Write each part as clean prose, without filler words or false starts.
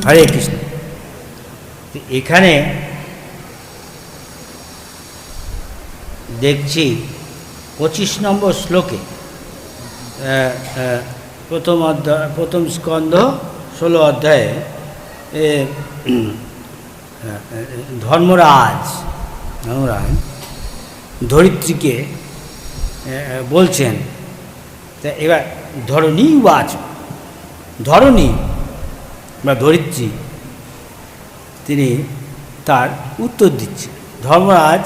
হরে কৃষ্ণ। এখানে দেখছি 25 নম্বর শ্লোকে প্রথম স্কন্ধ 16 অধ্যায়ে ধর্মরাজ ধরিত্রীকে বলছেন। তা এবার ধরণী ওয়াচ, ধরণী বা ধরিত্রী তিনি তার উত্তর দিচ্ছেন। ধর্মরাজ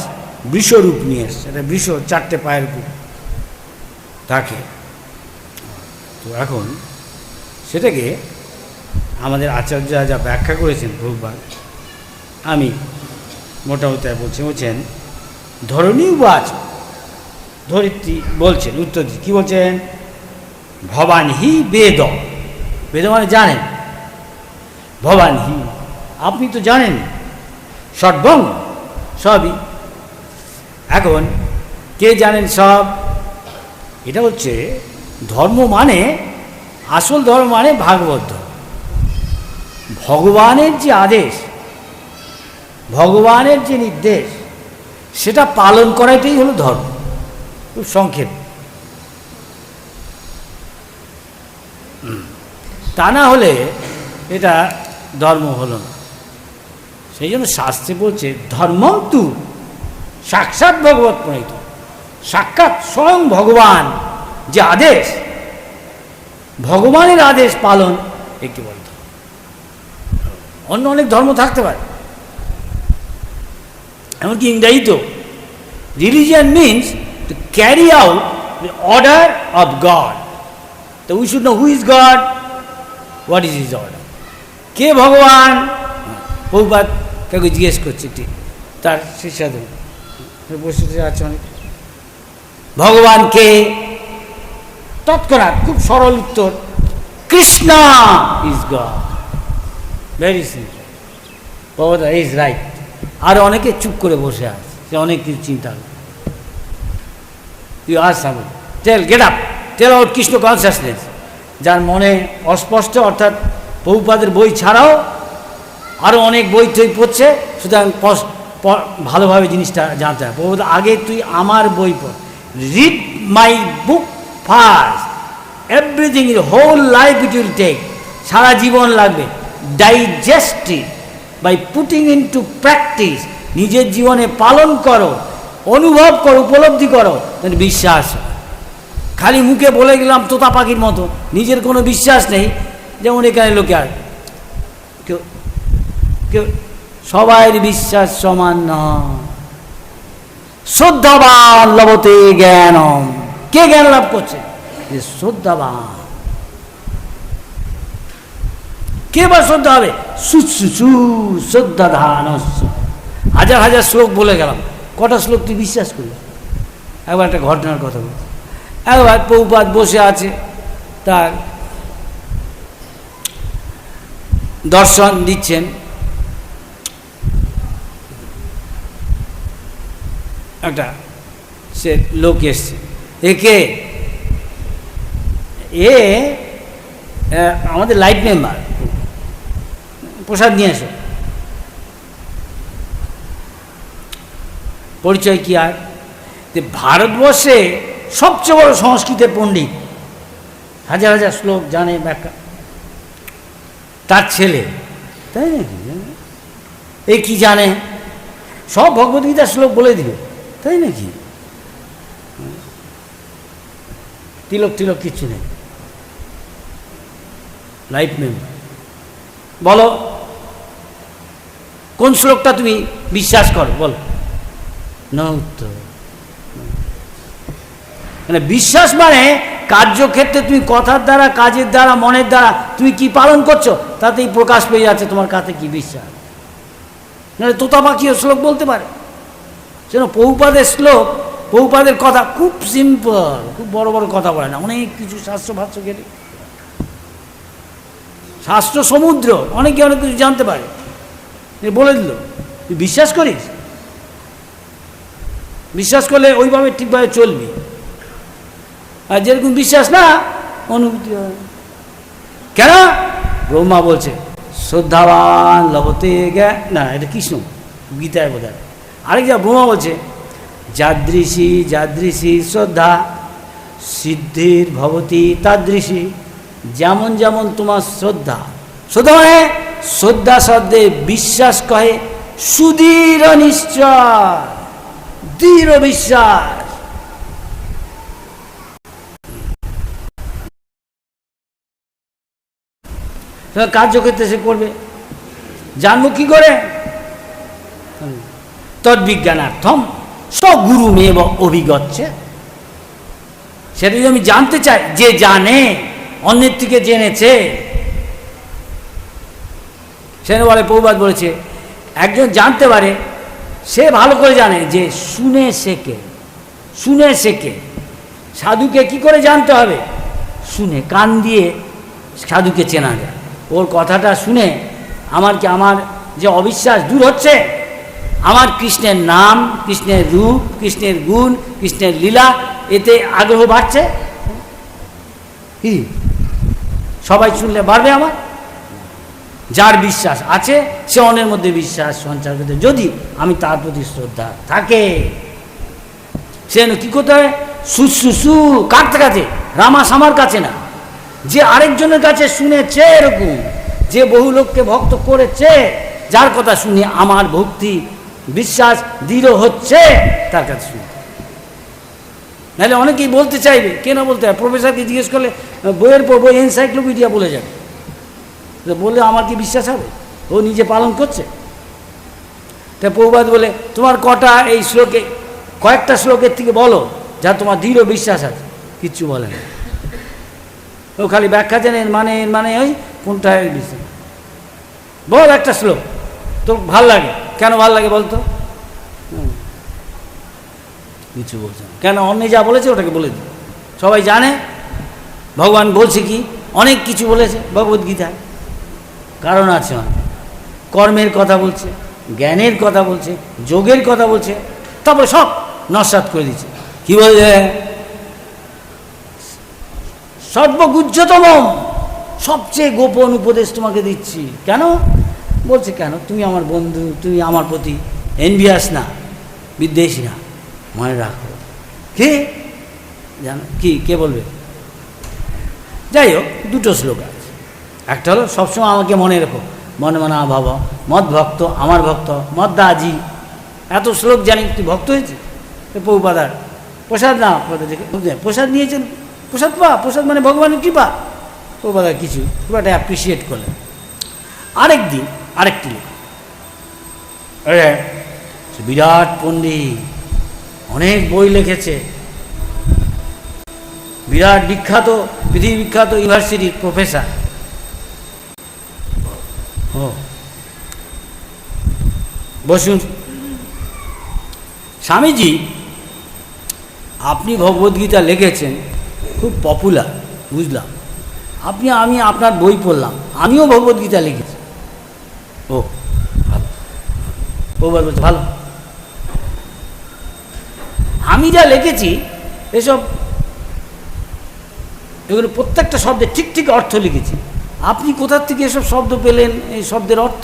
বৃষরূপ নিয়ে এসছে, এটা বৃষ 4টে পায়ের উপর থাকে। তো এখন সেটাকে আমাদের আচার্যরা যা ব্যাখ্যা করেছেন বহুবার, আমি মোটামুটি বলছেন ধরণী ওয়াচ, ধরিত্রী বলছেন উত্তর দিচ্ছেন, কী বলছেন? ভবান হি বেদ, বেদ মানে জানেন, ভবান হি আপনি তো জানেন, সর্বং সবই। এখন কে জানেন সব? এটা হচ্ছে ধর্ম মানে, আসল ধর্ম মানে ভাগবত ধর্ম। ভগবানের যে আদেশ, ভগবানের যে নির্দেশ, সেটা পালন করাটাই হলো ধর্ম। খুব সংক্ষেপ, তা না হলে এটা ধর্ম হলো না। সেই জন্য শাস্ত্রে বলছে ধর্মং তু সাক্ষাৎ ভগবত প্রণীত, সাক্ষাৎ স্বয়ং ভগবান যে আদেশ, ভগবানের আদেশ পালন একটি বলে ধর্ম। অন্য অনেক ধর্ম থাকতে পারে, এমনকি ইংরেজিতেও religion means to carry out the order of God. তো we should know who is God, what is his order. কে ভগবান? বহুবার কাউকে জিজ্ঞেস করছে, ঠিক তার শিষ্যদের বসে আছে অনেক, ভগবান কে? তৎক্ষণাৎ খুব সরল উত্তর, Krishna is god. Very simple, বাবা ইজ রাইট। আর অনেকে চুপ করে বসে আছে, সে অনেক কিছু চিন্তা করে। You ask someone, tell, get up, tell out Krishna consciousness. যার মনে অস্পষ্ট, অর্থাৎ বহুপাদের বই ছাড়াও আরও অনেক বই তৈ পড়ছে, সুতরাং ভালোভাবে জিনিসটা জানতে হবে। বহু আগে তুই আমার বই পড়, read my book first, everything is whole life it will take, সারা জীবন লাগবে। Digest it by putting into practice, নিজের জীবনে পালন করো, অনুভব করো, উপলব্ধি করো, তাহলে বিশ্বাস। খালি মুখে বলে গেলাম তোতা পাখির মতো, নিজের কোনো বিশ্বাস নেই। যেমন এখানে লোকে আর কেউ কেউ সবাই বিশ্বাস সমান নয়। শ্রদ্ধাবান লভতে জ্ঞানম, কে জ্ঞান লাভ করছে? যে শ্রদ্ধাবান। কে বা শ্রদ্ধা হবে? সুশ্রুষু শ্রদ্ধা ধান। হাজার হাজার শ্লোক বলে গেলাম, কটা শ্লোক তুই বিশ্বাস করি? একবার একটা ঘটনার কথা বলছি। একবার প্রভুপাদ বসে আছে, তার দর্শন দিচ্ছেন। একটা সে লোক এসছে, একে আমাদের লাইট মেম্বার, প্রসাদ নিয়ে এসো। পরিচয় কি আর? যে ভারতবর্ষে সবচেয়ে বড় সংস্কৃতের পণ্ডিত, হাজার হাজার শ্লোক জানে, ব্যাখ্যা, তার ছেলে, তাই নাকি? এই কি জানে, সব ভগবদ্গীতার শ্লোক বলে দিবে, তাই নাকি? তিলক তিলক কিচ্ছু নেই। লাইফ মেম্বার, বলো কোন শ্লোকটা তুমি বিশ্বাস করো, বলো। না উত্তর। মানে বিশ্বাস মানে কার্যক্ষেত্রে তুমি কথার দ্বারা, কাজের দ্বারা, মনের দ্বারা তুমি কি পালন করছো, তাতেই প্রকাশ পেয়ে যাচ্ছে তোমার কাছে কি বিশ্বাস। নাহলে তোতা পাখিও শ্লোক বলতে পারে। যেন প্রভুপাদের শ্লোক, প্রভুপাদের কথা খুব সিম্পল, খুব বড় বড় কথা বলে না, অনেক কিছু শাস্ত্র ভাষ্য ঘেটে, শাস্ত্র সমুদ্র, অনেকে অনেক কিছু জানতে পারে, বলে দিল। তুই বিশ্বাস করিস? বিশ্বাস করলে ওইভাবে ঠিকভাবে চলবি, আর যেরকম বিশ্বাস না, অনুভূতি হয়। কেন? ব্রহ্মা বলছে শ্রদ্ধাবান লভতে না, এটা কৃষ্ণ গীতায় বোধ হয়। আরেক যা ব্রহ্মা বলছে যাদৃশী যাদৃশী শ্রদ্ধা সিদ্ধির ভবতী তাদৃশী, যেমন যেমন তোমার শ্রদ্ধা, শ্রদ্ধা মানে শ্রদ্ধা শব্দে বিশ্বাস কহে সুদৃঢ় নিশ্চয়, দৃঢ় বিশ্বাস। কার্যক্ষেত্রে সে করবে, জানবো কি করে? তদ্বিজ্ঞানার্থম স্বগুরু মেব অভিগচ্ছে। সেটা যদি আমি জানতে চাই, যে জানে অন্যের থেকে জেনেছে, সে বলে প্রভুপাদ বলেছে একজন জানতে পারে, সে ভালো করে জানে যে শুনে শেখে, শুনে শেখে। সাধুকে কি করে জানতে হবে? শুনে, কান দিয়ে সাধুকে চেনা যায়। ওর কথাটা শুনে আমার যে অবিশ্বাস দূর হচ্ছে, আমার কৃষ্ণের নাম, কৃষ্ণের রূপ, কৃষ্ণের গুণ, কৃষ্ণের লীলা, এতে আগ্রহ বাড়ছে। কি সবাই শুনলে বাড়বে আমার? যার বিশ্বাস আছে সে অন্যের মধ্যে বিশ্বাস সঞ্চার করতে, যদি আমি তার প্রতি শ্রদ্ধা থাকে। সে কি করতে হয়? সুসুসু কার কাছে? রামা সামার কাছে না, যে আরেকজনের কাছে শুনেছে, এরকম যে বহু লোককে ভক্ত করেছে, যার কথা শুনে আমার ভক্তি বিশ্বাস দৃঢ় হচ্ছে, তার কাছে শুনে। নাহলে অনেকেই বলতে চাইবে, কেন বলতে হয়? প্রফেসরকে জিজ্ঞেস করলে বইয়ের পর বই এনসাইক্লোপিডিয়া বলে যাবে, বললে আমার কি বিশ্বাস হবে? ও নিজে পালন করছে। তা প্রভুপাদ বলে তোমার কটা এই শ্লোকে, কয়েকটা শ্লোকের থেকে বলো যা তোমার দৃঢ় বিশ্বাস আছে। কিচ্ছু বলে না, ও খালি ব্যাখ্যা জানে, মানে ওই কোনটা বিশ্বাস। বল একটা শ্লোক তোর ভাল লাগে, কেন ভাল লাগে বলতো? কিছু বলছে না, কেন? অন্য যা বলেছে ওটাকে বলে দিই, সবাই জানে। ভগবান বলছে কি? অনেক কিছু বলেছে ভগবদ্গীতায়, কারণ আছে। কর্মের কথা বলছে, জ্ঞানের কথা বলছে, যোগের কথা বলছে, তারপরে সব নস্যাৎ করে দিচ্ছে। কি বলছে? সর্বগুহ্যতম সবচেয়ে গোপন উপদেশ তোমাকে দিচ্ছি। কেন বলছে? কেন? তুমি আমার বন্ধু, তুমি আমার প্রতি এনভিয়াস না, বিদ্বেষী না, মনে রাখো। কে জানো? কি কে বলবে? যাই হোক, দুটো শ্লোক আছে। একটা হলো সবসময় আমাকে মনে রেখো, মনে মনে ভাব মদ ভক্ত, আমার ভক্ত মদ্দাজি। এত শ্লোক জানি, তুই ভক্ত হয়েছিস? প্রভুপাদার প্রসাদ না, প্রসাদ নিয়েছেন, প্রসাদ পা, প্রসাদ মানে ভগবানের কৃপা। প্রভুপাদার কিছু খুব একটা অ্যাপ্রিসিয়েট করলেন। আরেক দিন আরেকটি লোক, বিরাট পণ্ডিত, অনেক বই লিখেছে, বিরাট বিখ্যাত, পৃথিবী বিখ্যাত ইউনিভার্সিটির প্রফেসর। ও বসুন। স্বামীজি, আপনি ভগবদ্গীতা লিখেছেন, খুব পপুলার, বুঝলাম। আমি আপনার বই পড়লাম, আমিও ভগবদ্গীতা লিখেছি। ও ভালো। প্রভুপাদ বলছে ভালো। আমি যা লিখেছি এসব, এগুলো প্রত্যেকটা শব্দে ঠিক ঠিক অর্থ লিখেছি। আপনি কোথার থেকে এসব শব্দ পেলেন, এই শব্দের অর্থ?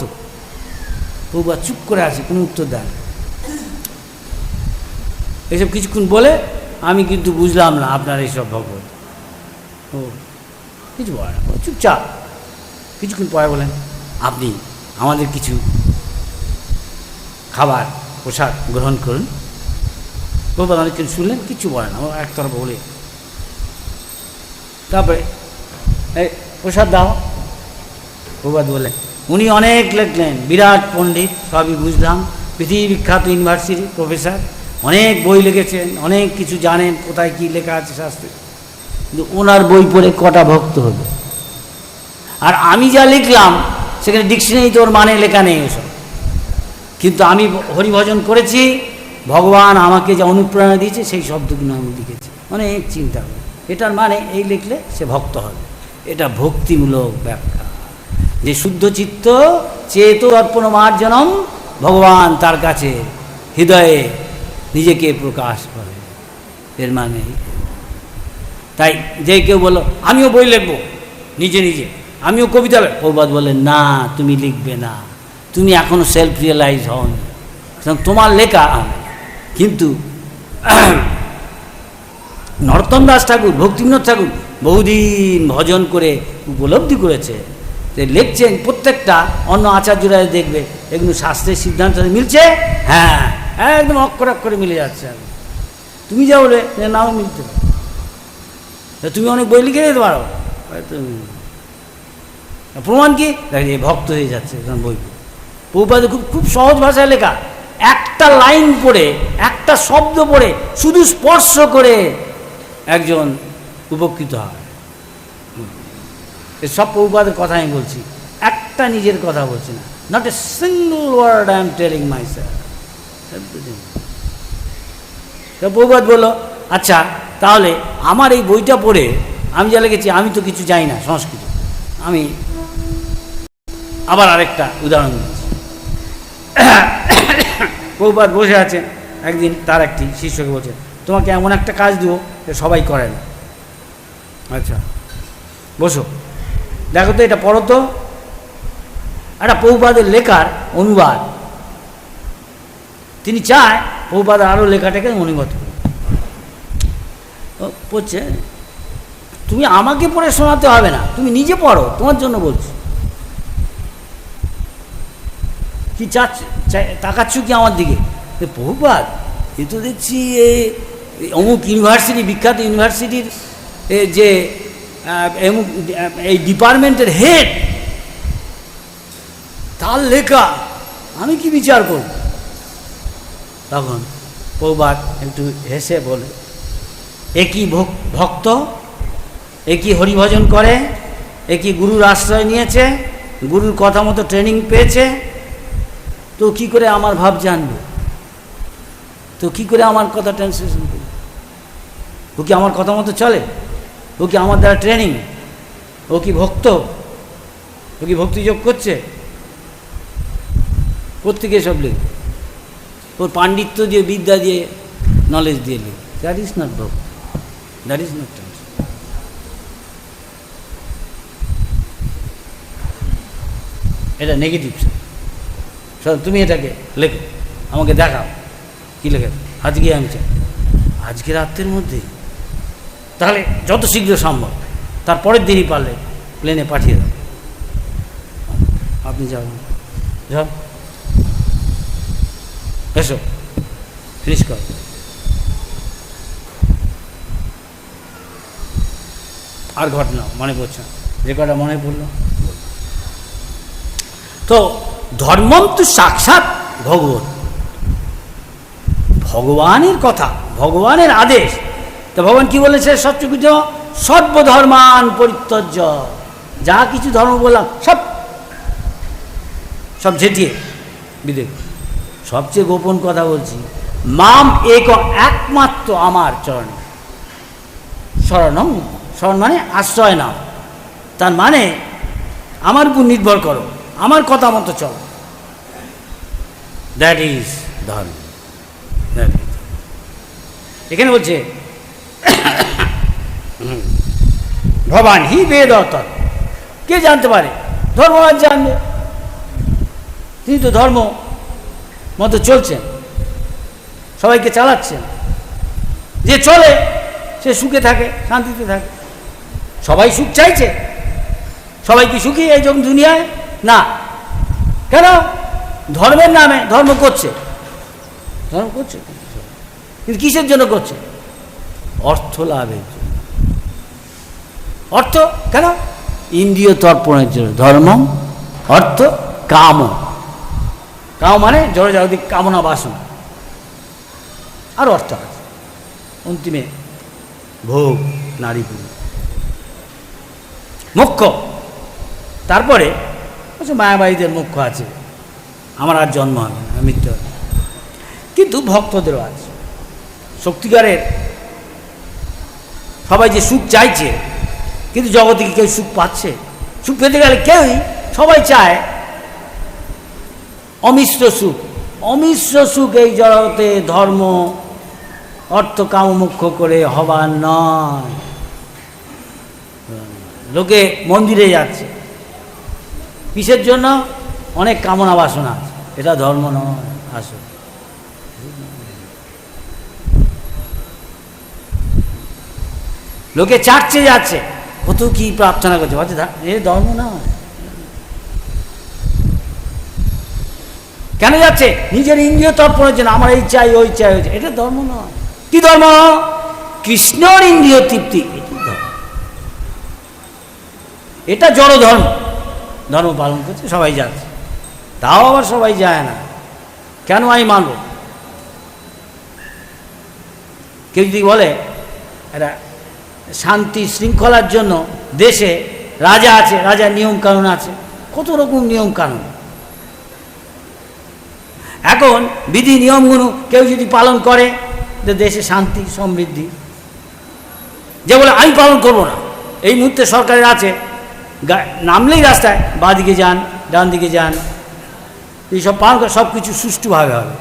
প্রভুপাদ চুপ করে আছে, কোনো উত্তর দেন। এসব কিছুক্ষণ বলে আমি কিন্তু বুঝলাম না আপনার এইসব ভগবত। ও কিছু বলে না, চুপচাপ। কিছুক্ষণ পরে বলেন আপনি আমাদের কিছু খাবার প্রসাদ গ্রহণ করুন। প্রভুপাদ অনেকক্ষণ শুনলেন, কিছু বলে না, ও একতরফা বলে। তারপরে এই প্রসাদ দাও। প্রভুপাদ বলে, উনি অনেক লিখলেন, বিরাট পণ্ডিত, সবই বুঝলাম, পৃথিবী বিখ্যাত ইউনিভার্সিটি প্রফেসর, অনেক বই লিখেছেন, অনেক কিছু জানেন, কোথায় কী লেখা আছে শাস্ত্রে। কিন্তু ওনার বই পড়ে কটা ভক্ত হলো? আর আমি যা লিখলাম সেখানে ডিকশনারিতে ওর মানে লেখা নেই ওসব। কিন্তু আমি হরিভজন করেছি, ভগবান আমাকে যা অনুপ্রেরণা দিয়েছে সেই শব্দগুলো আমি লিখেছি, অনেক চিন্তা করে। এটার মানে এই লিখলে সে ভক্ত হবে। এটা ভক্তিমূলক ব্যাখ্যা, যে শুদ্ধ চিত্ত চেত অর্পণ মার্জনম, ভগবান তার কাছে হৃদয়ে নিজেকে প্রকাশ করে। এর মানে তাই যে কেউ বলো আমিও বই লিখবো নিজে নিজে, আমিও কবিতা, প্রভুপাদ বললেন না তুমি লিখবে না, তুমি এখনো সেলফ রিয়েলাইজ হওনি, তোমার লেখা। কিন্তু নরোত্তম দাস ঠাকুর, ভক্তিবিনোদ ঠাকুর বহুদিন ভজন করে উপলব্ধি করেছে যে লিখছেন প্রত্যেকটা, অন্য আচার্যরা দেখবে এগুলো শাস্ত্রের সিদ্ধান্ত মিলছে, হ্যাঁ একদম অক্ষর অক্ষরে মিলে যাচ্ছে। তুমি যা বলে নাও মিলতে পারো, তুমি অনেক বই লিখে দিতে পারো, প্রমাণ কি ভক্ত হয়ে যাচ্ছে বই। প্রভুপাদের খুব খুব সহজ ভাষায় লেখা, একটা লাইন পড়ে, একটা শব্দ পড়ে শুধু স্পর্শ করে একজন উপকৃত হয়। সব প্রভুপাদের কথা আমি বলছি, একটা নিজের কথা বলছি না, not a single word I am telling myself. Prabhupada বলল আচ্ছা তাহলে আমার এই বইটা পড়ে আমি যা লিখেছি, আমি তো কিছু জানি না সংস্কৃত, আমি আবার আরেকটা উদাহরণ দিচ্ছি। প্রভুপাদ বসে আছেন, একদিন তার একটি শিষ্যকে বলছে তোমাকে এমন একটা কাজ দেবো সবাই করে না, আচ্ছা বসো দেখো তো এটা পড়ো তো, একটা প্রভুপাদের লেখার অনুবাদ। তিনি চায় প্রভুপাদ আরও লেখাটাকে অনুবাদ করুন। পড়ছে, তুমি আমাকে পড়ে শোনাতে হবে না, তুমি নিজে পড়ো, তোমার জন্য বলছি। কি চাচ্ছ, তাকাচ্ছ কি আমার দিকে? প্রভুপাদ এ তো দেখছি অমুক ইউনিভার্সিটি, বিখ্যাত ইউনিভার্সিটির যে এই ডিপার্টমেন্টের হেড, তার লেখা, আমি কি বিচার করব? তখন প্রভুপাদ একটু হেসে বলে, এ কি ভক্ত, এ কি হরিভজন করে, এ কি গুরুর আশ্রয় নিয়েছে, গুরুর কথা মতো ট্রেনিং পেয়েছে, তো কি করে আমার ভাব জানবে, তো কি করে আমার কথা ট্রান্সলেশন করবে? ও কি আমার কথা মতো চলে? ও কি আমার দ্বারা ট্রেনিং? ও কি ভক্ত? ও কি ভক্তিযোগ করছে? প্রত্যেকে সব লিখ, ওর পাণ্ডিত্য দিয়ে, বিদ্যা দিয়ে, নলেজ দিয়ে লিখ, দ্যাট ইজ নট ভক্ত, দ্যাট ইজ নট ট্রান্স। এটা নেগেটিভ। তুমি এটাকে লেখো, আমাকে দেখাও কী লেখে। আজকে আমি চাই আজকে রাত্রের মধ্যে, তাহলে যত শীঘ্র সম্ভব, তার পরের দিনই পারলে প্লেনে পাঠিয়ে দাও। আপনি যাবেন, যাও এসো ফিনিশ কর। আর ঘটনা মনে পড়ছে না, যে কটা মনে পড়লো। তো ধর্মম তো সাক্ষাৎ ভগবান, ভগবানের কথা, ভগবানের আদেশ। তো ভগবান কি বলেছে? সত্যকৃত সর্বধর্মান পরিত্যজ্য, যা কিছু ধর্ম বললাম সব সব ঝেঁটিয়ে বিদেশ। সবচেয়ে গোপন কথা বলছি, মাম এক, একমাত্র আমার চরণে শরণম। শরণ মানে আশ্রয় নাও, তার মানে আমার উপর নির্ভর করো, আমার কথা মতো চলো, দ্যাট ইজ ধর্ম। এখানে বলছে ভগবান হি বেদ, কে জানতে পারে? ধর্মরাজ জানবে, তিনি তো ধর্ম মতো চলছেন, সবাইকে চালাচ্ছেন। যে চলে সে সুখে থাকে, শান্তিতে থাকে। সবাই সুখ চাইছে, সবাই কি সুখী এই যখন দুনিয়ায়? না। কেন? ধর্মের নামে ধর্ম করছে, ধর্ম করছে, কিন্তু কিসের জন্য করছে? অর্থ লাভের জন্য। অর্থ কেন? ইন্দ্রিয় তর্পণের জন্য। ধর্ম অর্থ কাম, কাম মানে জড়জাগতিক কামনা বাসনা, আর অর্থ আছে, অন্তিমে ভোগ, নারী পুরুষ, মোক্ষ। তারপরে মায়াবাড়িদের মোক্ষ আছে, আমার আর জন্ম হবে না, মৃত্যু হবে। কিন্তু ভক্তদেরও আছে সত্যিকারের। সবাই যে সুখ চাইছে, কিন্তু জগতে কি কেউ সুখ পাচ্ছে? সুখ পেতে গেলে কেউই, সবাই চায় অমিশ্র সুখ। অমিশ্র সুখ এই জগতে ধর্ম অর্থ কাম মুখ্য করে হবার নয়। লোকে মন্দিরে যাচ্ছে, কিসের জন্য? অনেক কামনা বাসনা আছে, এটা ধর্ম নয়। আসো, লোকে চাটছে যাচ্ছে, কত কি প্রার্থনা করছে, বলছে এ ধর্ম নয়। কেন যাচ্ছে? নিজের ইন্দ্রিয় তর্পণের জন্য, আমার এই চাই ওই চাই ওই চাই, এটা ধর্ম নয়। কি ধর্ম? কৃষ্ণর ইন্দ্রিয় তৃপ্তি, এটি ধর্ম। এটা জড় ধর্ম। ধর্ম পালন করছে, সবাই যাচ্ছে, তাও আবার সবাই যায় না। কেন আমি মানব? কেউ যদি বলে এটা শান্তি শৃঙ্খলার জন্য দেশে রাজা আছে, রাজার নিয়ম কানুন আছে, কত রকম নিয়ম কানুন। এখন বিধি নিয়মগুলো কেউ যদি পালন করে, দেশে শান্তি সমৃদ্ধি। যে বলে আমি পালন করব না, এই মুহূর্তে সরকারের আছে, নামলেই রাস্তায় বাঁ দিকে যান, ডান দিকে যান, এইসব পালন করে, সব কিছু সুষ্ঠুভাবে হবে,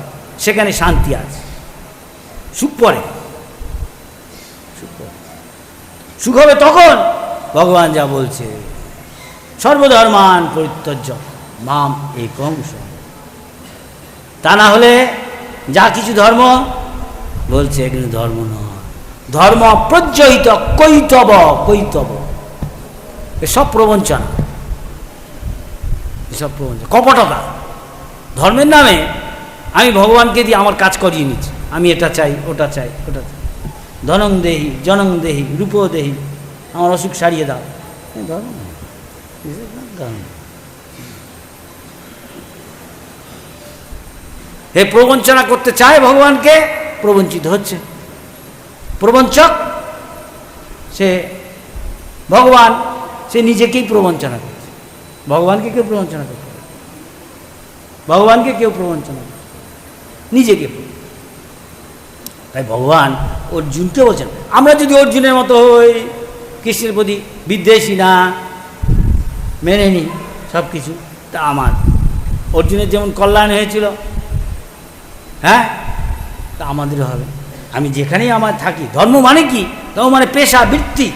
সেখানে শান্তি আছে। সুখ পরে, সুখ হবে তখন ভগবান যা বলছে, সর্বধর্মান পরিত্যজ্য মাম একং শরণম। তা না হলে যা কিছু ধর্ম বলছে, এগুলো ধর্ম নয়। ধর্ম প্রজ্বলিত কৈতব, কৈতব, এসব প্রবঞ্চনা, এসব প্রবঞ্চনা, কপটতা। ধর্মের নামে আমি ভগবানকে দিয়ে আমার কাজ করিয়ে নিচ্ছি, আমি এটা চাই ওটা চাই ওটা চাই, ধনং দেহি জনং দেহি রূপ দেহি, আমার অসুখ সারিয়ে দাও, ধর্ম ধর্ম। হে প্রবঞ্চনা করতে চায় ভগবানকে, প্রবঞ্চিত হচ্ছে। প্রবঞ্চক সে ভগবান, সে নিজেকেই প্রবঞ্চনা করছে। ভগবানকে কেউ প্রবঞ্চনা করতে পারে? ভগবানকে কেউ প্রবঞ্চনা করছে, নিজেকে। তাই ভগবান অর্জুনকে বলছেন, আমরা যদি অর্জুনের মতো হই, কৃষ্ণের প্রতি বিদ্বেষী না, মেনে নিই সব কিছু, তা আমার অর্জুনের যেমন কল্যাণ হয়েছিল, হ্যাঁ, তা আমাদেরও হবে। আমি যেখানেই আমার থাকি, ধর্ম মানে কি? ধর্ম মানে পেশা, বৃত্তি।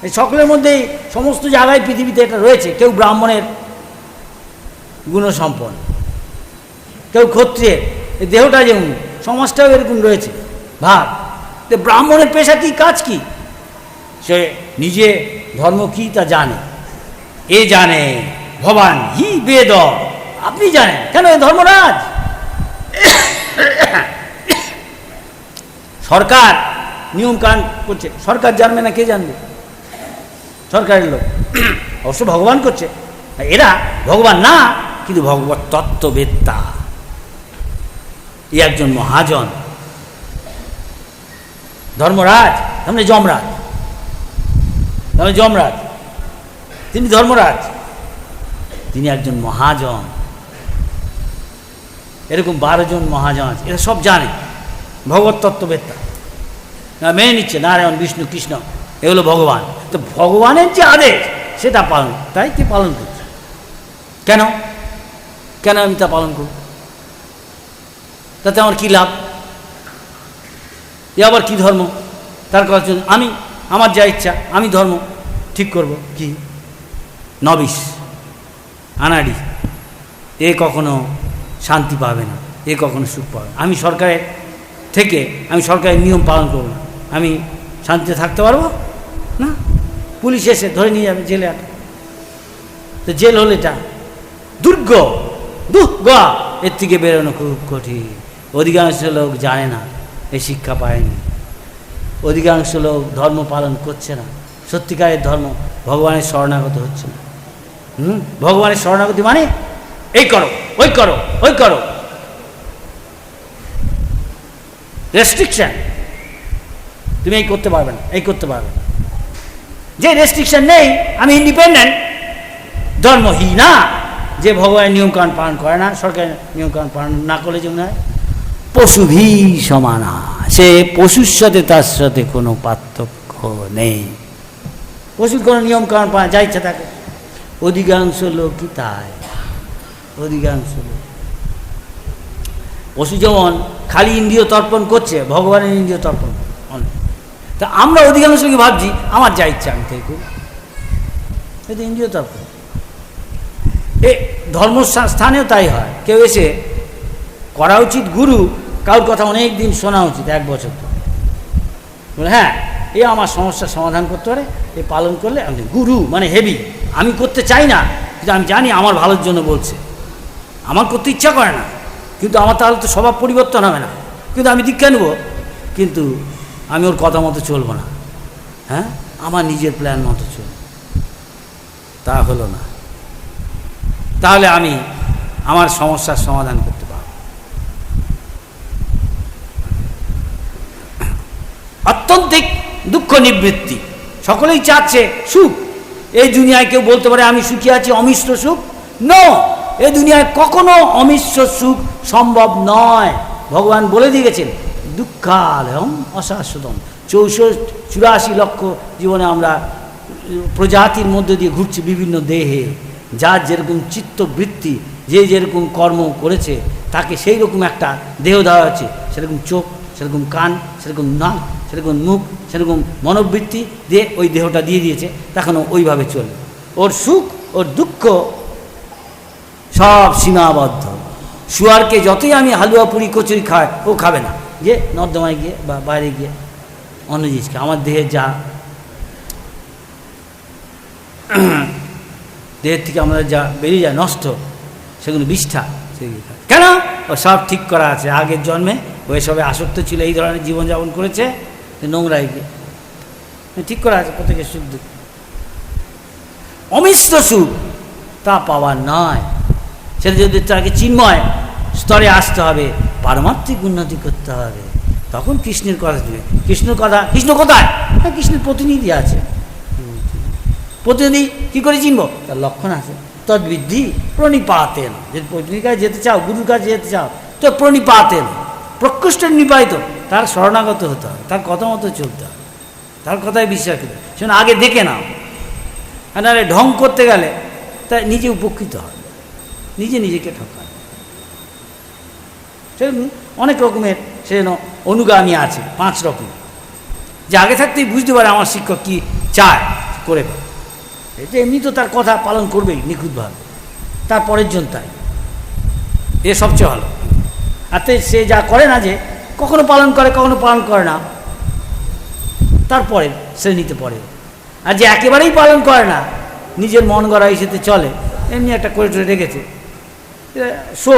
এই সকলের মধ্যেই সমস্ত জায়গায় পৃথিবীতে এটা রয়েছে। কেউ ব্রাহ্মণের গুণসম্পন্ন, কেউ ক্ষত্রিয়ের, এই দেহটা যেমন, সমাজটাও এরকম রয়েছে ভাব। ব্রাহ্মণের পেশা কি, কাজ কি? সে নিজে ধর্ম কি তা জানে। এ জানে ভবান হি বেদ, আপনি জানেন কেন? এ ধর্মরাজ। সরকার নিয়ম কানুন করছে, সরকার জানবে না? কে জানবে? সরকারের লোক, অবশ্য ভগবান করছে। এরা ভগবান না, কিন্তু ভগবত তত্ত্ববেত্তা। এ একজন মহাজন, ধর্মরাজ, মানে যমরাজ, মানে যমরাজ, তিনি ধর্মরাজ, তিনি একজন মহাজন। এরকম 12 জন মহাজন আছে, এরা সব জানে, ভগবত তত্ত্ববেত্তা, মেনে নিচ্ছে নারায়ণ বিষ্ণু কৃষ্ণ এগুলো ভগবান। তো ভগবানের যে আদেশ সেটা পালন, তাই কি পালন করছে। কেন কেন আমি তা পালন করব? তাতে আমার কী লাভ? এ আবার কী ধর্ম? তার কথা আমি, আমার যা ইচ্ছা আমি ধর্ম ঠিক করব। কি নবিশ আনাড়ি, এ কখনো শান্তি পাবে না, এ কখনো সুখ পাবে না। আমি সরকারের থেকে, আমি সরকারের নিয়ম পালন করব না, আমি শান্তিতে থাকতে পারবো না? পুলিশ এসে ধরে নিয়ে যাবে, জেলে আটকে। তো জেল হলে এটা দুর্গ, দুর্গ, এর থেকে বেরোনো খুব কঠিন। অধিকাংশ লোক জানে না, এই শিক্ষা পায়নি। অধিকাংশ লোক ধর্ম পালন করছে না, সত্যিকারের ধর্ম ভগবানের শরণাগত হচ্ছে না। ভগবানের শরণাগতি মানে এই করো, ওই করো, ওই করো, রেস্ট্রিকশন। তুমি এই করতে পারবে না, এই করতে পারবে না। যে রেস্ট্রিকশন নেই, আমি ইন্ডিপেন্ডেন্ট, ধর্মহীন না। যে ভগবানের নিয়মকানুন পালন করে না, সরকারের নিয়মকানুন পালন না করলে যেমন হয় পশুভি সমানা, সে পশুর সাথে তার সাথে কোনো পার্থক্য নেই। পশুর কোনো নিয়মকানুন পালন যা ইচ্ছা থাকে। অধিকাংশ লোকই তাই, অধিকাংশ লোক। পশু যেমন খালি ইন্দ্রিয় তর্পণ করছে, ভগবানের ইন্দ্রিয় তর্পণ অনেক। তা আমরা অধিকাংশ লোকই ভাবছি আমার যা ইচ্ছা আমি তাই করি, এটা ইন্দ্রিয় তর্পণ। এ ধর্মস্থানেও তাই হয়, কেউ এসে করা উচিত গুরু, কারোর কথা অনেক দিন শোনা উচিত, 1 বছর ধরে বলে হ্যাঁ এ আমার সমস্যার সমাধান করতে পারে, এ পালন করলে আমি গুরু মানে হেভি, আমি করতে চাই না কিন্তু আমি জানি আমার ভালোর জন্য বলছে, আমার করতে ইচ্ছা করে না, কিন্তু আমার তাহলে তো স্বভাব পরিবর্তন হবে না, কিন্তু আমি দীক্ষা নেব, কিন্তু আমি ওর কথা মতো চলবো না, হ্যাঁ আমার নিজের প্ল্যান মতো চলব, তা হলো না, তাহলে আমি আমার সমস্যার সমাধান করতে পারব। আত্যন্তিক দুঃখ নিবৃত্তি, সকলেই চাচ্ছে সুখ, এই দুনিয়ায় কেউ বলতে পারে আমি সুখী আছি, অমিশ্র সুখ নো, এই দুনিয়ায় কখনো অমিশ্র সুখ সম্ভব নয়। ভগবান বলে দিয়ে গেছেন দুঃখালয়ম অশাশ্বতম, 84 লক্ষ জীবনে আমরা প্রজাতির মধ্যে দিয়ে ঘুরছি বিভিন্ন দেহে, যার যেরকম চিত্তবৃত্তি, যে যেরকম কর্ম করেছে তাকে সেই রকম একটা দেহ দেওয়া হচ্ছে, সেরকম চোখ, সেরকম কান, সেরকম নাক, সেরকম মুখ, সেরকম মনোবৃত্তি দিয়ে ওই দেহটা দিয়ে দিয়েছে, তখন ওইভাবে চলবে। ওর সুখ ওর দুঃখ সব সীমাবদ্ধ। শুয়ারকে যতই আমি হালুয়া পুরি কচুরি খাই, ও খাবে না, যে নর্দমায় গিয়ে বা বাইরে গিয়ে অন্য জিনিস খায়। আমার দেহের যা দেহের থেকে আমাদের যা বেরিয়ে যায় নষ্ট, সেগুলো বিষ্ঠা, সেগুলো খায়। কেন? ও সব ঠিক করা আছে, আগের জন্মে ওই সবে আসক্ত ছিল, এই ধরনের জীবনযাপন করেছে, নোংরায় গিয়ে ঠিক করা আছে প্রত্যেকের সুখ দুঃখ। অমিশ্র সুখ তা পাওয়ার নয়, সেটা যদি তাকে চিন্ময় স্তরে আসতে হবে, পারমার্থিক উন্নতি করতে হবে, তখন কৃষ্ণের কথা দিবে। কৃষ্ণের কথা, কৃষ্ণ কোথায়? হ্যাঁ কৃষ্ণের প্রতিনিধি আছে, প্রতিনিধি কী করে চিনব? তার লক্ষণ আছে, তদ্বৃদ্ধি প্রণিপাতেন, যে প্রতিনিধির কাছে যেতে চাও, গুরুর কাছে যেতে চাও, তো প্রণিপাতেন, প্রকৃষ্টের নিপায়িত, তার শরণাগত হতে হবে, তার কথা মতো চলতে হবে, তার কথায় বিশ্বাস করতে হবে। সেজন্য আগে দেখে নাও, নাহলে ঢং করতে গেলে তা নিজে উপকৃত হয়, নিজে নিজেকে ঠকায়। সেরকম অনেক রকমের সেজন্য অনুগামী আছে, 5 রকম, যে আগে থাকতেই বুঝতে পারে আমার শিক্ষক কী চায় করে পারে, এটা এমনি তো তার কথা পালন করবেই নিখুঁতভাবে, তারপরের জন তাই, এ সবচেয়ে ভালো। আর সে যা করে না, যে কখনো পালন করে কখনো পালন করে না, তারপরে শ্রেণীতে পড়ে। আর যে একেবারেই পালন করে না, নিজের মন গড়া হিসেবে চলে, এমনি একটা করে টরে রেখেছে শো,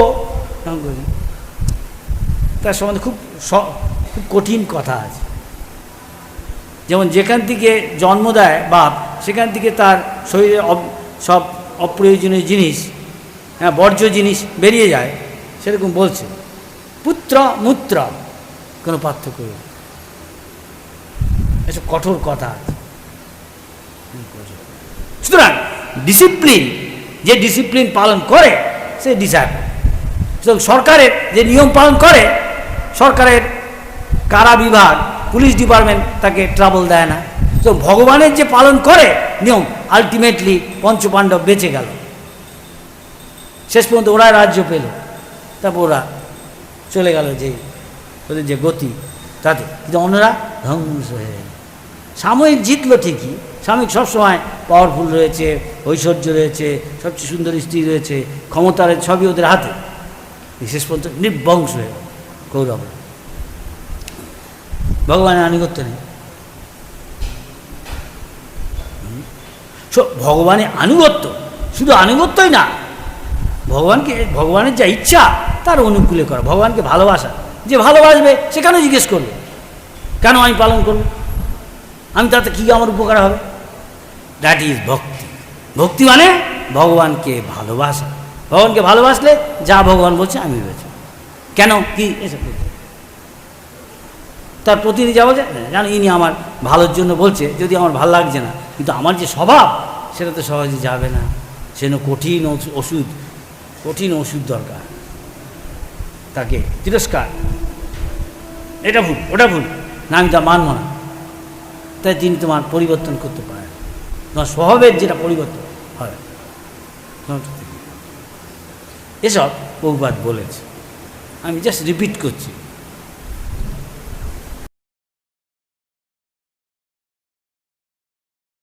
তার সম্বন্ধে খুব কঠিন কথা আছে। যেমন যেখান থেকে জন্ম দেয় বাপ, সেখান থেকে তার শরীরে সব অপ্রয়োজনীয় জিনিস, হ্যাঁ বর্জ্য জিনিস বেরিয়ে যায়, সেরকম বলছে পুত্র মূত্র কোনো পার্থক্য নেই, এসব কঠোর কথা আছে। সুতরাং ডিসিপ্লিন, যে ডিসিপ্লিন পালন করে সে ডিসাইপল। সুতরাং সরকারের যে নিয়ম পালন করে, সরকারের কারা বিভাগ, পুলিশ ডিপার্টমেন্ট তাকে ট্রাবল দেয় না। তো ভগবানের যে পালন করে নিয়ম, আলটিমেটলি পঞ্চপাণ্ডব বেঁচে গেল, শেষ পর্যন্ত ওরা রাজ্য পেল, তারপর ওরা চলে গেল যে ওদের যে গতি তাতে, কিন্তু অন্যরা ধ্বংস হয়ে গেল। সাময়িক জিতলো ঠিকই, সাময়িক সবসময় পাওয়ারফুল রয়েছে, ঐশ্বর্য রয়েছে, সবচেয়ে সুন্দর স্ত্রী রয়েছে, ক্ষমতার সবই ওদের হাতে, শেষ পর্যন্ত নির্বংশ হয়ে গেল কৌরব। ভগবানের আনুগত্য নেই। ভগবানের আনুগত্য, শুধু আনুগত্যই না, ভগবানকে, ভগবানের যা ইচ্ছা তার অনুকূলে করা, ভগবানকে ভালোবাসা। যে ভালোবাসবে সে কেন জিজ্ঞেস করবে কেন আমি পালন করব, আমি তাতে কী আমার উপকার হবে? দ্যাট ইজ ভক্তি। ভক্তি মানে ভগবানকে ভালোবাসা। ভগবানকে ভালোবাসলে যা ভগবান বলছে আমি বলছি, কেন কি এসব তার প্রতিনিধি যা বলছে, জানো ইনি আমার ভালোর জন্য বলছে, যদি আমার ভালো লাগছে না, কিন্তু আমার যে স্বভাব সেটা তো সহজে যাবে না, সেজন্য কঠিন ওষুধ দরকার, তাকে তিরস্কার, এটা ভুল ওটা ভুল না, আমি তা মানব না, তাই তিনি তোমার পরিবর্তন করতে পারেন, তোমার স্বভাবের যেটা পরিবর্তন হয়। এসব প্রভুপাদ বলেছে, আমি জাস্ট রিপিট করছি।